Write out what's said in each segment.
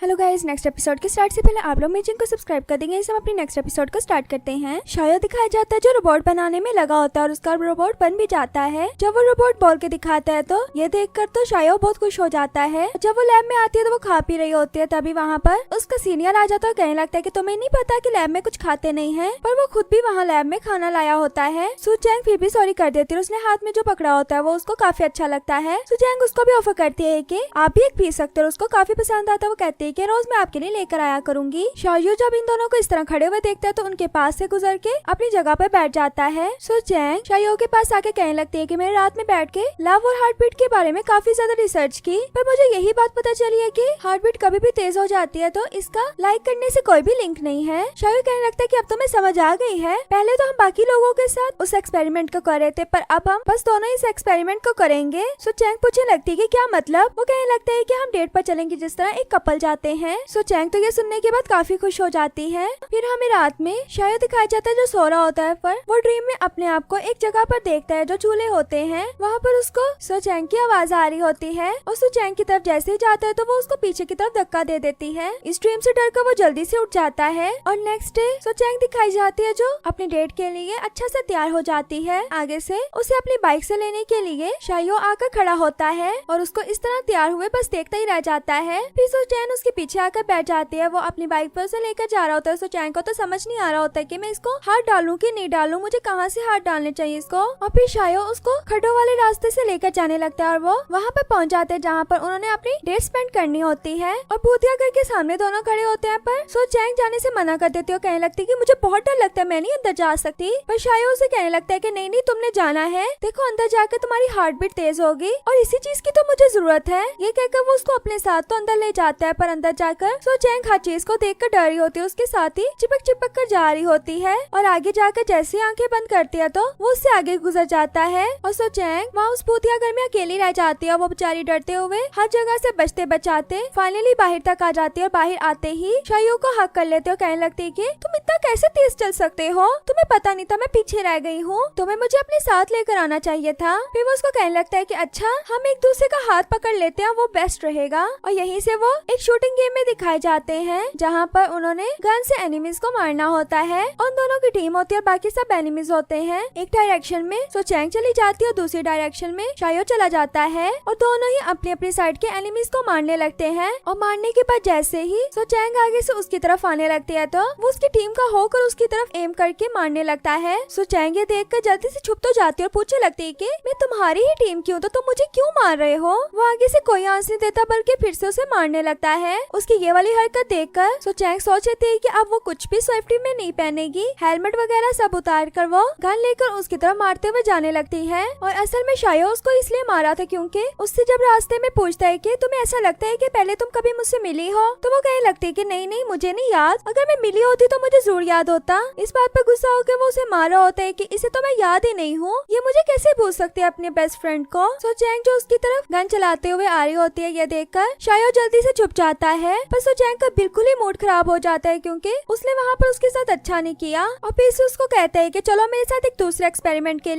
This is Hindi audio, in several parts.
हेलो गाइस, नेक्स्ट एपिसोड के स्टार्ट से पहले आप लोग मेरे चैनल को सब्सक्राइब कर देंगे। इसे हम अपनी नेक्स्ट एपिसोड को स्टार्ट करते हैं। शायो दिखाया जाता है जो रोबोट बनाने में लगा होता है और उसका रोबोट बन भी जाता है। जब वो रोबोट बोल के दिखाता है तो ये देखकर तो शायो बहुत खुश हो जाता है। जब वो लैब में आती है तो वो खा पी रही होती है, तभी वहाँ पर उसका सीनियर आ जाता है और कहने लगता है कि तुम्हें नहीं पता कि लैब में कुछ खाते नहीं है, पर वो खुद भी वहाँ लैब में खाना लाया होता है। सुचैंग फिर भी सॉरी कर देती है। उसने हाथ में जो पकड़ा होता है वो उसको काफी अच्छा लगता है। सुचैंग उसको भी ऑफर करती है कि आप भी एक पी सकते हो। उसको काफी पसंद आता है। वो कहती है कि रोज मैं आपके लेकर आया करूंगी। शायो जब इन दोनों को इस तरह खड़े हुए देखता है तो उनके पास से गुजर के अपनी जगह पर बैठ जाता है। सो चैंग शायो के पास आके कहने लगती है कि मैंने रात में बैठ के लव और हार्ट बीट के बारे में काफी ज्यादा रिसर्च की, पर मुझे यही बात पता चली है कि हार्ट बीट कभी भी तेज हो जाती है, तो इसका लाइक करने से कोई भी लिंक नहीं है। शायो कहने लगता है कि अब तो मैं समझ आ गई है। पहले तो हम बाकी लोगों के साथ उस एक्सपेरिमेंट को कर रहे थे, पर अब हम बस दोनों इस एक्सपेरिमेंट को करेंगे। सो चैंग पूछने लगती है कि क्या मतलब। वो कहने लगता है कि हम डेट पर चलेंगे जिस तरह एक कपल जाते हैं। सो चैंग तो ये सुनने के बाद काफी खुश हो जाती है। फिर हमें रात में शायो दिखाया जाता है जो सो रहा होता है, पर वो ड्रीम में अपने आप को एक जगह पर देखता है जो चूल्हे होते हैं। वहाँ पर उसको सो चैंग की आवाज आ रही होती है और सो चैंग की तरफ जैसे ही जाता है तो वो उसको पीछे की तरफ धक्का दे देती है। इस ड्रीम से डर कर वो जल्दी से उठ जाता है और नेक्स्ट डे सो चैंग दिखाई जाती है जो अपनी डेट के लिए अच्छा से तैयार हो जाती है। आगे से उसे अपनी बाइक से लेने के लिए शायो आकर खड़ा होता है और उसको इस तरह तैयार हुए बस देखता ही रह जाता है। फिर सो चैंग उसके पीछे आकर बैठ जाती है। वो अपनी बाइक पर उसे लेकर जा रहा होता है। सो चैंग को तो समझ नहीं आ रहा होता है कि मैं इसको हाथ डालूं कि नहीं डालूं, मुझे कहाँ से हाथ डालने चाहिए इसको। और फिर शायो उसको खड्डों वाले रास्ते से लेकर जाने लगता है और वो वहाँ पर पहुँच जाते हैं जहाँ पर उन्होंने अपनी डेट स्पेंड करनी होती है। और भूतिया घर के सामने दोनों खड़े होते हैं, पर सो चैंग जाने से मना कर देती है और कहने लगती है कि मुझे बहुत डर लगता है, मैं नहीं अंदर जा सकती। पर शायो उसे कहने लगता है कि नहीं नहीं तुमने जाना है, देखो अंदर जाकर तुम्हारी हार्ट बीट तेज होगी और इसी चीज की तो मुझे जरूरत है। ये कहकर वो उसको अपने साथ तो अंदर ले जाता है, पर अंदर जाकर सो चैंग हर चीज को देख कर डर रही होती है, उसके साथ ही चिपक चिपक कर जा रही होती है। और आगे जाकर जैसे आंखें बंद करती है तो वो उससे आगे गुजर जाता है और सो चैंग वहाँ उस भूतिया घर में अकेली रह जाती है। वो बेचारी डरते हुए हर जगह से बचते बचाते फाइनली बाहर तक आ जाती है और बाहर आते ही शायो को हक कर लेते और कहने लगती है कि तुम इतना कैसे तेज चल सकते हो, तुम्हें पता नहीं था मैं पीछे रह गई हूँ, तुम्हें मुझे अपने साथ लेकर आना चाहिए था। फिर वो उसको कहने लगता है कि अच्छा हम एक दूसरे का हाथ पकड़ लेते हैं, वो बेस्ट रहेगा। और यहीं से वो एक शूटिंग गेम में दिखाए जाते हैं जहाँ पर उन्होंने गन से एनिमीज को मारना होता है। उन दोनों की टीम होती है और बाकी सब एनिमीज होते हैं। एक डायरेक्शन में सो चैंग चली जाती है और दूसरी डायरेक्शन में शायो चला जाता है और दोनों ही अपनी अपनी साइड के एनिमीज को मारने लगते हैं। और मारने के बाद जैसे ही सो चैंग आगे से उसकी तरफ आने लगती है तो वो उसकी टीम का होकर उसकी तरफ एम करके मारने लगता है। सो चैंग ये देखकर जल्दी से छुप तो जाती है और पूछने लगती है कि मैं तुम्हारी ही टीम की हूँ तो तुम मुझे क्यों मार रहे हो। वो आगे से कोई आंस नहीं देता बल्कि फिर से उसे मारने लगता है। उसकी ये वाली हरकत देखकर सो चैंग सोच लेती है कि अब वो कुछ भी सेफ्टी में नहीं पहनेगी। हेलमेट वगैरह सब उतार कर वो गन लेकर उसकी तरफ मारते हुए जाने लगती है। और असल में शायो उसको इसलिए मारा था क्योंकि उससे जब रास्ते में पूछता है कि तुम्हें ऐसा लगता है कि पहले तुम कभी मुझसे मिली हो, तो वो कहने लगती है कि नहीं नहीं मुझे नहीं याद, अगर मैं मिली होती तो मुझे जरूर याद होता। इस बात पर गुस्सा होकर वो उसे मारा होता है कि इसे तो मैं याद ही नहीं हूँ, ये मुझे कैसे भूल सकती है अपने बेस्ट फ्रेंड को। सो चैंग जो उसकी तरफ गन चलाते हुए आ रही होती है ये देखकर शायो जल्दी से छुप जाता है। पर सो चैंग का बिल्कुल ही मूड खराब हो जाता है क्योंकि उसने वहाँ पर उसके साथ अच्छा नहीं किया। और फिर से उसको कहता है कि चलो मेरे साथ एक दूसरे एक्सपेरिमेंट के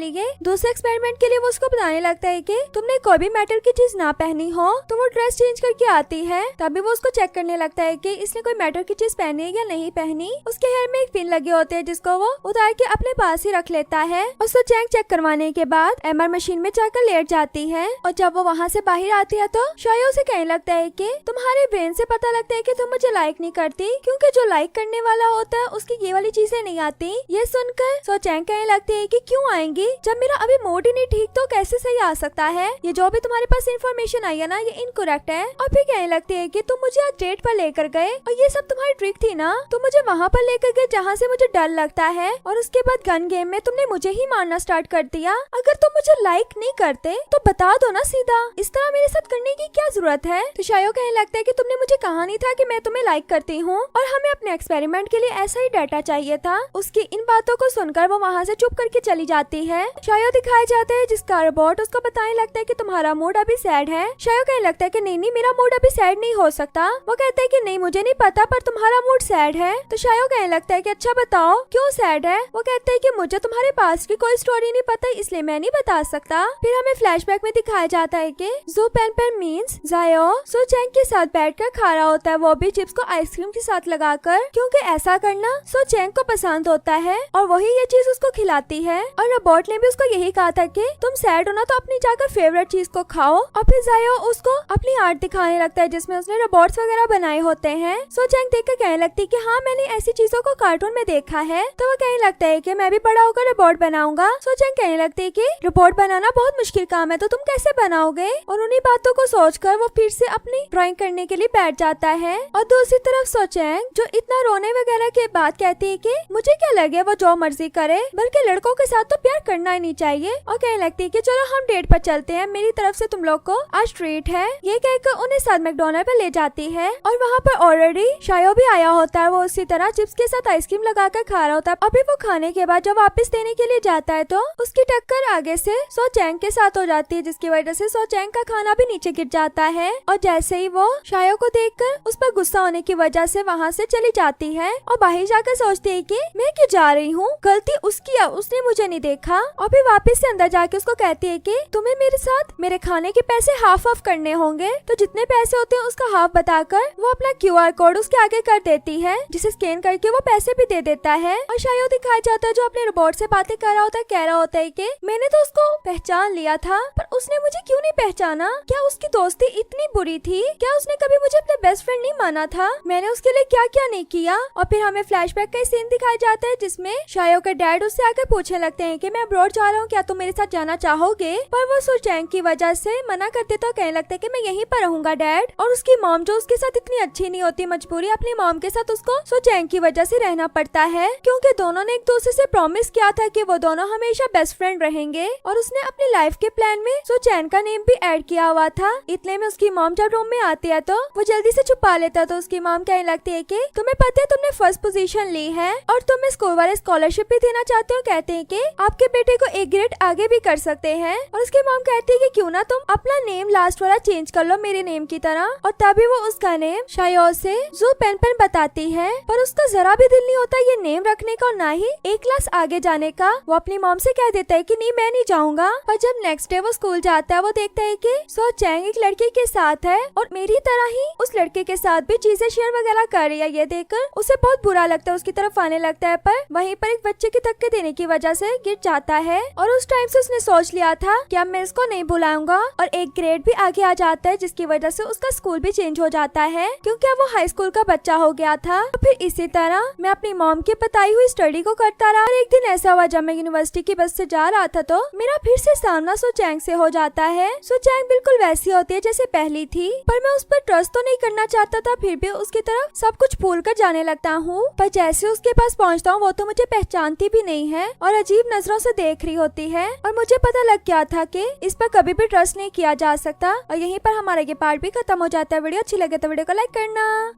लिए वो उसको बताने लगता है कि तुमने कोई भी मेटल की चीज ना पहनी हो। तो वो ड्रेस चेंज करके आती है, तभी वो उसको चेक करने लगता है कि इसने कोई मेटल की चीज पहनी है या नहीं पहनी। उसके हेयर में एक पिन लगे होते हैं जिसको वो उतार के अपने पास ही रख लेता है। और सो चैंग चेक करवाने के बाद एमआर मशीन में जाकर लेट जाती है। और जब वो वहाँ से बाहर आती है तो शायो से कहने लगता है कि तुम्हारे ब्रेन से पता लगता है कि तुम मुझे लाइक नहीं करती, क्योंकि जो लाइक करने वाला होता है उसकी ये वाली चीजें नहीं आती। ये सुनकर सो चैंग कहने लगती है कि क्यों आएंगी, जब मेरा अभी मूड ही नहीं ठीक तो कैसे सही आ सकता है, ये जो भी तुम्हारे पास इन्फॉर्मेशन आई है ना ये इनकरेक्ट है। और फिर कहने लगती है कि तुम मुझे आज डेट पर लेकर गए और ये सब तुम्हारी ट्रिक थी ना, तुम मुझे वहाँ पर लेकर गए जहाँ से मुझे डर लगता है, और उसके बाद गन गेम में तुमने मुझे ही मारना स्टार्ट कर दिया। अगर तुम मुझे लाइक नहीं करते तो बता दो ना सीधा, इस तरह मेरे साथ करने की क्या जरूरत है। तो शायो कहने लगता है कि तुमने मुझे कहा नहीं था कि मैं तुम्हें लाइक करती हूँ और हमें अपने एक्सपेरिमेंट के लिए ऐसा ही डाटा चाहिए था। उसकी इन बातों को सुनकर वो वहाँ से चुप करके चली जाती है। शायो दिखाया जाता है जिसका रोबोट उसको बताने लगता है कि तुम्हारा मूड अभी सैड है। शायो कहने लगता है कि नहीं नहीं मेरा मूड अभी सैड नहीं हो सकता। वो कहता है कि नहीं मुझे नहीं पता पर तुम्हारा मूड सैड है। तो शायो कहने लगता है कि अच्छा बताओ क्यों सैड है। वो कहता है कि मुझे तुम्हारे पास की कोई स्टोरी नहीं पता इसलिए मैं नहीं बता सकता। फिर हमें फ्लैशबैक में दिखाया जाता है कि जू पेन पेन मीन्स जायो सो चैंग के साथ बैठकर वगैरह खा रहा होता है, वो भी चिप्स को आइसक्रीम के साथ लगाकर, क्योंकि ऐसा करना सो चैंग को पसंद होता है और वही ये चीज उसको खिलाती है। और रोबोट ने भी उसको यही कहा था कि तुम सैड हो ना तो अपनी जाकर फेवरेट चीज को खाओ। और फिर जायो उसको अपनी आर्ट दिखाने लगता है जिसमें उसने रोबोट्स वगैरह बनाए होते हैं। सो चैंग देख कर कहने लगती है कि हाँ मैंने ऐसी चीजों को कार्टून में देखा है। तो वो कहने लगता है कि मैं भी बड़ा होकर रोबोट बनाऊंगा। सो चैंग कहने लगती है कि रोबोट बनाना बहुत मुश्किल काम है, तो तुम कैसे बनाओगे। और उन्हीं बातों को सोचकर वो फिर से अपनी ड्राइंग करने के लिए बैठ जाता है। और दूसरी तरफ सो चैंग जो इतना रोने वगैरह के बाद कहती है कि मुझे क्या लगे वो जो मर्जी करे, बल्कि लड़कों के साथ तो प्यार करना ही नहीं चाहिए। और कहने लगती है कि चलो हम डेट पर चलते हैं, मेरी तरफ से तुम लोग को आज ट्रीट है। ये कहकर उन्हें साथ मैकडॉनल्ड पे ले जाती है और वहाँ पर ऑलरेडी शायो भी आया होता है। वो उसी तरह चिप्स के साथ आइसक्रीम लगाकर खा रहा होता है। अभी वो खाने के बाद जब वापस देने के लिए जाता है तो उसकी टक्कर आगे से सो चैंग के साथ हो जाती है, जिसकी वजह से सो चैंग का खाना भी नीचे गिर जाता है। और जैसे ही वो शायो को देखकर उस पर गुस्सा होने की वजह से वहाँ से चली जाती है और बाहर जाकर सोचती है कि मैं क्यों जा रही हूँ, गलती उसकी है, उसने मुझे नहीं देखा। और फिर वापस से अंदर जाके उसको कहती है कि तुम्हें मेरे साथ मेरे खाने के पैसे हाफ ऑफ करने होंगे। तो जितने पैसे होते हैं उसका हाफ बताकर वो अपना QR कोड उसके आगे कर देती है, जिसे स्कैन करके वो पैसे भी दे देता है। और शायो दिखाया जाता है जो अपने रोबोट से बातें कर रहा होता है, कह रहा होता है कि मैंने तो उसको पहचान लिया था पर उसने मुझे क्यों नहीं पहचाना। क्या उसकी दोस्ती इतनी बुरी थी? क्या उसने कभी मुझे अपना बेस्ट फ्रेंड नहीं माना था? मैंने उसके लिए क्या क्या नहीं किया। और फिर हमें फ्लैशबैक का सीन दिखाया जाता है जिसमें शायो का डैड उससे आकर पूछने लगते हैं कि मैं अब्रॉड जा रहा हूँ, क्या तुम मेरे साथ जाना चाहोगे। पर वो सो चैंग की वजह से मना करते तो कहने लगता है कि मैं यहीं पर रहूंगा डैड। और उसकी मॉम जो उसके साथ इतनी अच्छी नहीं होती, मजबूरी अपनी मॉम के साथ उसको सो चैंग की वजह से रहना पड़ता है, क्योंकि दोनों ने एक दूसरे से प्रॉमिस किया था कि वो दोनों हमेशा बेस्ट फ्रेंड रहेंगे। और उसने अपनी लाइफ के प्लान में सो चैंग का नेम भी ऐड किया हुआ था। इतने में उसकी मॉम जब रूम में आती है तो वो जल्दी से छुपा लेता है। तो उसकी मॉम कहने लगती है कि तुम्हें पता है तुमने फर्स्ट पोजीशन ली है और तुम्हें स्कूल वाले स्कॉलरशिप भी देना चाहते हो। कहते हैं कि आपके बेटे को एक ग्रेड आगे भी कर सकते हैं। और उसकी मॉम कहती है कि क्यों ना तुम अपना नेम लास्ट वाला चेंज कर लो मेरे नेम की तरह। और तभी वो उसका नेम शायो से जू पेन पेन बताती है, पर उसका जरा भी दिल नहीं होता ये नेम रखने का और ना ही एक क्लास आगे जाने का। वो अपनी मॉम से कह देता है कि नहीं मैं नहीं जाऊंगा। पर जब नेक्स्ट डे वो स्कूल जाता है वो देखता है कि सो चैंग एक लड़के के साथ है और मेरी तरह ही उस लड़के के साथ भी चीजें शेयर वगैरह कर रही है। ये देखकर उसे बहुत बुरा लगता है, उसकी तरफ आने लगता है, पर वहीं पर एक बच्चे की धक्के देने की वजह से गिर जाता है। और उस टाइम से उसने सोच लिया था कि अब मैं इसको नहीं बुलाऊंगा और एक ग्रेड भी आगे आ जाता है, जिसकी वजह से उसका स्कूल भी चेंज हो जाता है क्योंकि अब वो हाई स्कूल का बच्चा हो गया था। तो फिर इसी तरह मैं अपनी मॉम की बताई हुई स्टडी को करता रहा। और एक दिन ऐसा हुआ जब मैं यूनिवर्सिटी की बस से जा रहा था तो मेरा फिर से सामना सो चैंग से हो जाता है। सो चैंग बिल्कुल वैसी होती है जैसे पहली थी, पर मैं उस पर ट्रस्ट तो नहीं करना चाहता था, फिर भी उसकी तरफ सब कुछ भूल कर जाने लगता हूँ। पर जैसे उसके पास पहुँचता हूँ वो तो मुझे पहचानती भी नहीं है और अजीब नजरों से देख रही होती है। और मुझे पता लग गया था कि इस पर कभी भी ट्रस्ट नहीं किया जा सकता। और यहीं पर हमारा ये पार्ट भी खत्म हो जाता है। वीडियो अच्छी लगे तो वीडियो को लाइक करना।